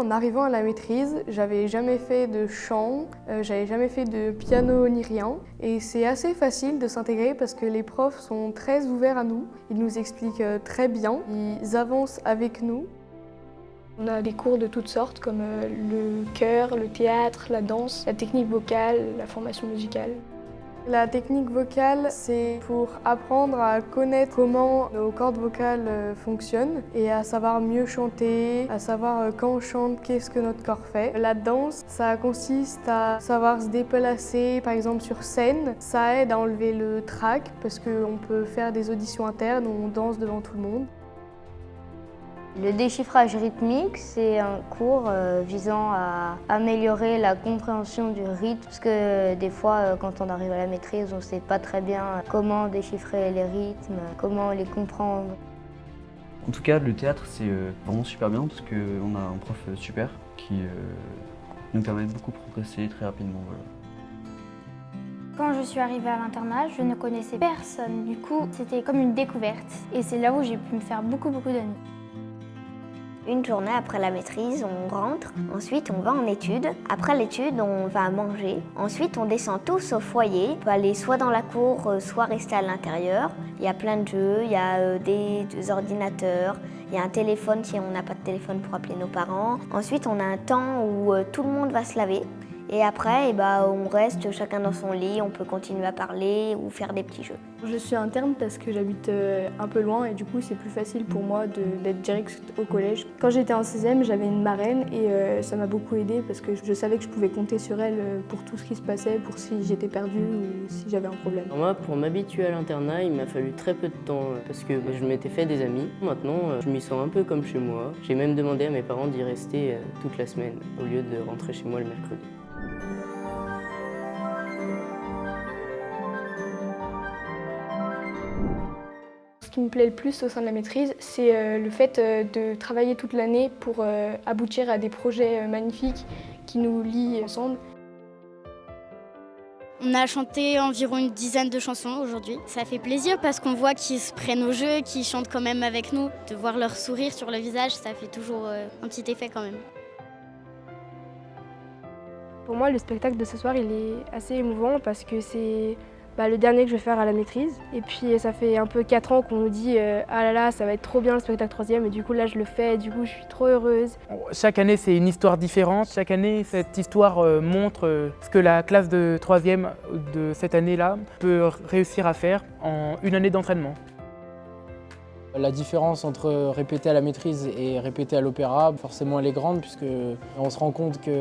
en arrivant à la maîtrise, j'avais jamais fait de chant, j'avais jamais fait de piano ni rien. Et c'est assez facile de s'intégrer parce que les profs sont très ouverts à nous. Ils nous expliquent très bien, ils avancent avec nous. On a des cours de toutes sortes comme le chœur, le théâtre, la danse, la technique vocale, la formation musicale. La technique vocale, c'est pour apprendre à connaître comment nos cordes vocales fonctionnent et à savoir mieux chanter, à savoir quand on chante, qu'est-ce que notre corps fait. La danse, ça consiste à savoir se déplacer, par exemple sur scène. Ça aide à enlever le trac parce qu'on peut faire des auditions internes où on danse devant tout le monde. Le déchiffrage rythmique, c'est un cours visant à améliorer la compréhension du rythme, parce que des fois, quand on arrive à la maîtrise, on ne sait pas très bien comment déchiffrer les rythmes, comment les comprendre. En tout cas, le théâtre, c'est vraiment super bien parce qu'on a un prof super qui nous permet de beaucoup progresser très rapidement. Voilà. Quand je suis arrivée à l'internat, je ne connaissais personne. Du coup, c'était comme une découverte. Et c'est là où j'ai pu me faire beaucoup d'amis. Une journée après la maîtrise, on rentre, ensuite on va en études. Après l'étude, on va manger. Ensuite, on descend tous au foyer. On peut aller soit dans la cour, soit rester à l'intérieur. Il y a plein de jeux, il y a des ordinateurs, il y a un téléphone si on n'a pas de téléphone pour appeler nos parents. Ensuite, on a un temps où tout le monde va se laver. Et après, on reste chacun dans son lit, on peut continuer à parler ou faire des petits jeux. Je suis interne parce que j'habite un peu loin et du coup c'est plus facile pour moi d'être direct au collège. Quand j'étais en 6e, j'avais une marraine et ça m'a beaucoup aidée parce que je savais que je pouvais compter sur elle pour tout ce qui se passait, pour si j'étais perdue ou si j'avais un problème. Moi, pour m'habituer à l'internat, il m'a fallu très peu de temps parce que je m'étais fait des amis. Maintenant, je m'y sens un peu comme chez moi. J'ai même demandé à mes parents d'y rester toute la semaine au lieu de rentrer chez moi le mercredi. Ce qui me plaît le plus au sein de la maîtrise, c'est le fait de travailler toute l'année pour aboutir à des projets magnifiques qui nous lient ensemble. On a chanté environ une dizaine de chansons aujourd'hui. Ça fait plaisir parce qu'on voit qu'ils se prennent au jeu, qu'ils chantent quand même avec nous. De voir leur sourire sur le visage, ça fait toujours un petit effet quand même. Pour moi, le spectacle de ce soir, il est assez émouvant parce que c'est le dernier que je vais faire à la maîtrise. Et puis ça fait un peu 4 ans qu'on nous dit ah là là, ça va être trop bien le spectacle 3e. Et du coup là je le fais et du coup je suis trop heureuse. Chaque année c'est une histoire différente. Chaque année cette histoire montre ce que la classe de 3e de cette année-là peut réussir à faire en une année d'entraînement. La différence entre répéter à la maîtrise et répéter à l'opéra, forcément elle est grande puisque on se rend compte qu'il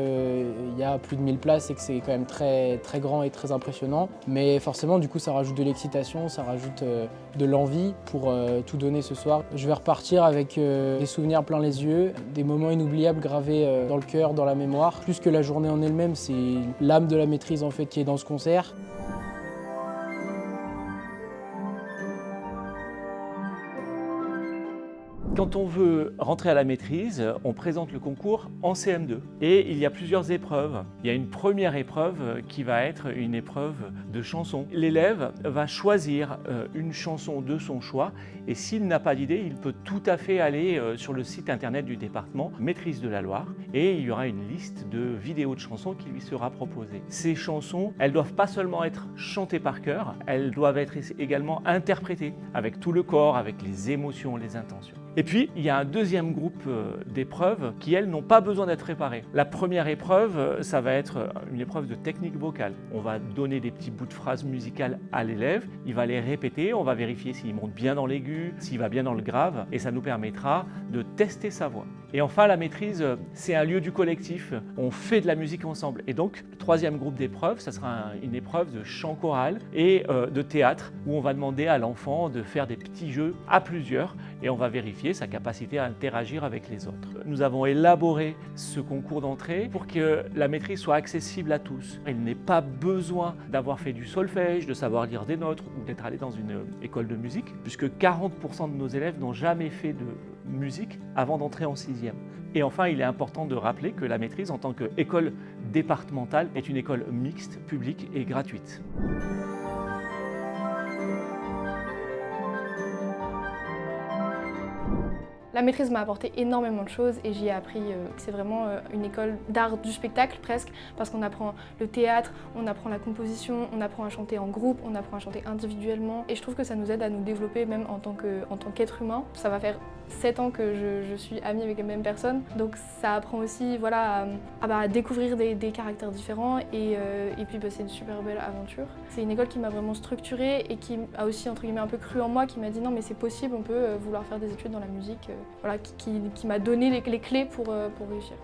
y a plus de 1000 places et que c'est quand même très grand et très impressionnant. Mais forcément du coup ça rajoute de l'excitation, ça rajoute de l'envie pour tout donner ce soir. Je vais repartir avec des souvenirs plein les yeux, des moments inoubliables gravés dans le cœur, dans la mémoire. Plus que la journée en elle-même, c'est l'âme de la maîtrise en fait qui est dans ce concert. Quand on veut rentrer à la maîtrise, on présente le concours en CM2 et il y a plusieurs épreuves. Il y a une première épreuve qui va être une épreuve de chanson. L'élève va choisir une chanson de son choix et s'il n'a pas d'idée, il peut tout à fait aller sur le site internet du département Maîtrise de la Loire et il y aura une liste de vidéos de chansons qui lui sera proposée. Ces chansons, elles doivent pas seulement être chantées par cœur, elles doivent être également interprétées avec tout le corps, avec les émotions, les intentions. Et puis, il y a un deuxième groupe d'épreuves qui, elles, n'ont pas besoin d'être préparées. La première épreuve, ça va être une épreuve de technique vocale. On va donner des petits bouts de phrases musicales à l'élève, il va les répéter, on va vérifier s'il monte bien dans l'aigu, s'il va bien dans le grave, et ça nous permettra de tester sa voix. Et enfin, la maîtrise, c'est un lieu du collectif, on fait de la musique ensemble. Et donc, le troisième groupe d'épreuves, ça sera une épreuve de chant choral et de théâtre, où on va demander à l'enfant de faire des petits jeux à plusieurs, et on va vérifier sa capacité à interagir avec les autres. Nous avons élaboré ce concours d'entrée pour que la maîtrise soit accessible à tous. Il n'est pas besoin d'avoir fait du solfège, de savoir lire des notes ou d'être allé dans une école de musique, puisque 40% de nos élèves n'ont jamais fait de musique avant d'entrer en 6e. Et enfin, il est important de rappeler que la maîtrise, en tant qu'école départementale, est une école mixte, publique et gratuite. La maîtrise m'a apporté énormément de choses et j'y ai appris. C'est vraiment une école d'art du spectacle presque, parce qu'on apprend le théâtre, on apprend la composition, on apprend à chanter en groupe, on apprend à chanter individuellement. Et je trouve que ça nous aide à nous développer même en tant qu'être humain. Ça va faire 7 ans que je suis amie avec les mêmes personnes, donc ça apprend aussi voilà, à découvrir des caractères différents et puis c'est une super belle aventure. C'est une école qui m'a vraiment structurée et qui a aussi entre guillemets un peu cru en moi, qui m'a dit non mais c'est possible, on peut vouloir faire des études dans la musique, voilà, qui m'a donné les clés pour réussir.